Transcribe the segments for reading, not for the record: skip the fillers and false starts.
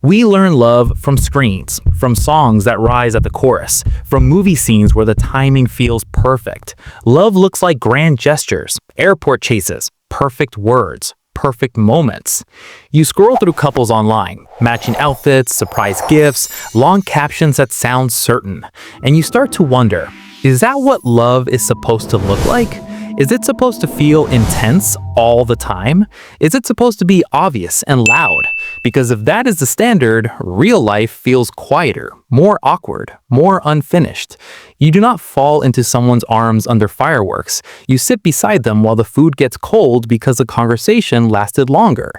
We learn love from screens, from songs that rise at the chorus, from movie scenes where the timing feels perfect. Love looks like grand gestures, airport chases, perfect words, perfect moments. You scroll through couples online, matching outfits, surprise gifts, long captions that sound certain, and you start to wonder, is that what love is supposed to look like? Is it supposed to feel intense all the time? Is it supposed to be obvious and loud? Because if that is the standard, real life feels quieter, more awkward, more unfinished. You do not fall into someone's arms under fireworks. You sit beside them while the food gets cold because the conversation lasted longer.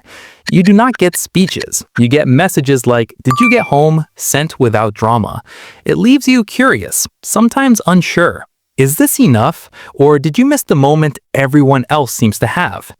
You do not get speeches. You get messages like, "Did you get home?" sent without drama. It leaves you curious, sometimes unsure. Is this enough? Or did you miss the moment everyone else seems to have?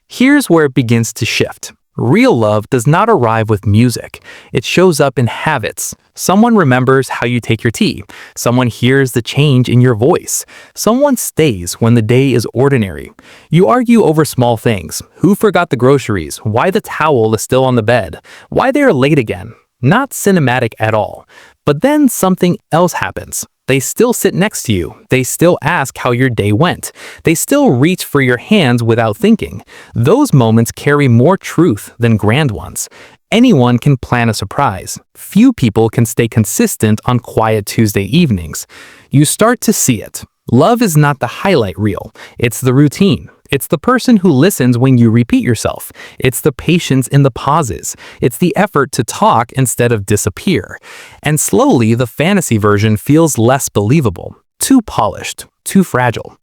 Here's where it begins to shift. Real love does not arrive with music. It shows up in habits. Someone remembers how you take your tea. Someone hears the change in your voice. Someone stays when the day is ordinary. You argue over small things. Who forgot the groceries? Why the towel is still on the bed? Why they are late again? Not cinematic at all. But then something else happens. They still sit next to you. They still ask how your day went. They still reach for your hands without thinking. Those moments carry more truth than grand ones. Anyone can plan a surprise. Few people can stay consistent on quiet Tuesday evenings. You start to see it. Love is not the highlight reel. It's the routine. It's the person who listens when you repeat yourself. It's the patience in the pauses. It's the effort to talk instead of disappear. And slowly, the fantasy version feels less believable, too polished, too fragile.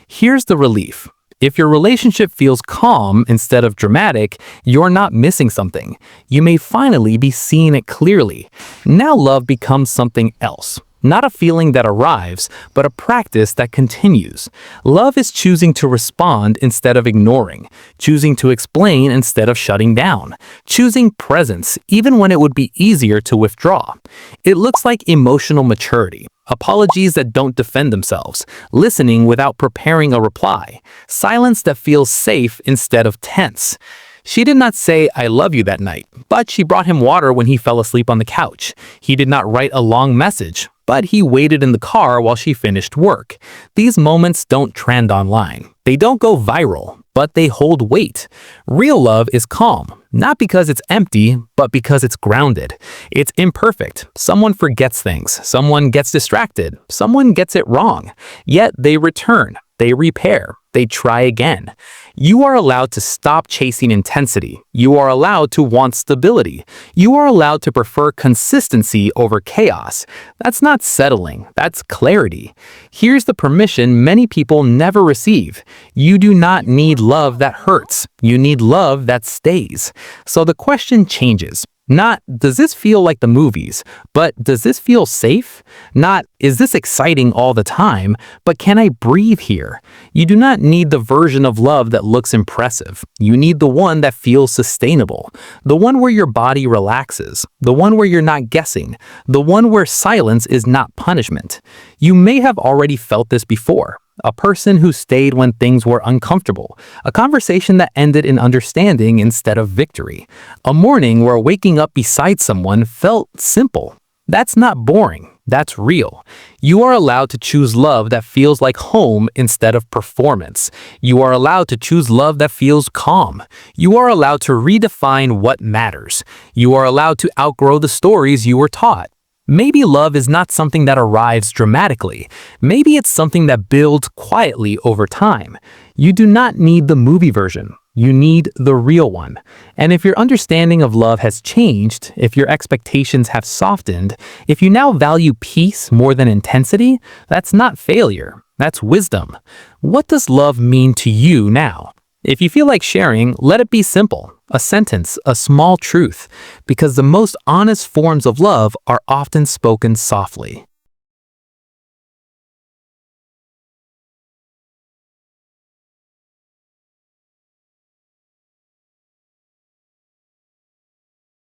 Here's the relief. If your relationship feels calm instead of dramatic, you're not missing something. You may finally be seeing it clearly. Now love becomes something else. Not a feeling that arrives, but a practice that continues. Love is choosing to respond instead of ignoring, choosing to explain instead of shutting down, choosing presence even when it would be easier to withdraw. It looks like emotional maturity, apologies that don't defend themselves, listening without preparing a reply, silence that feels safe instead of tense. She did not say, "I love you" that night, but she brought him water when he fell asleep on the couch. He did not write a long message, but he waited in the car while she finished work. These moments don't trend online. They don't go viral, but they hold weight. Real love is calm, not because it's empty, but because it's grounded. It's imperfect. Someone forgets things. Someone gets distracted. Someone gets it wrong. Yet they return. They repair. They try again. You are allowed to stop chasing intensity. You are allowed to want stability. You are allowed to prefer consistency over chaos. That's not settling. That's clarity. Here's the permission many people never receive. You do not need love that hurts. You need love that stays. So the question changes. Not, does this feel like the movies, but does this feel safe? Not, is this exciting all the time, but can I breathe here? You do not need the version of love that looks impressive. You need the one that feels sustainable. The one where your body relaxes. The one where you're not guessing. The one where silence is not punishment. You may have already felt this before. A person who stayed when things were uncomfortable. A conversation that ended in understanding instead of victory. A morning where waking up beside someone felt simple. That's not boring. That's real. You are allowed to choose love that feels like home instead of performance. You are allowed to choose love that feels calm. You are allowed to redefine what matters. You are allowed to outgrow the stories you were taught. Maybe love is not something that arrives dramatically. Maybe it's something that builds quietly over time. You do not need the movie version. You need the real one. And if your understanding of love has changed, if your expectations have softened, if you now value peace more than intensity, that's not failure. That's wisdom. What does love mean to you now? If you feel like sharing, let it be simple. A sentence, a small truth, because the most honest forms of love are often spoken softly.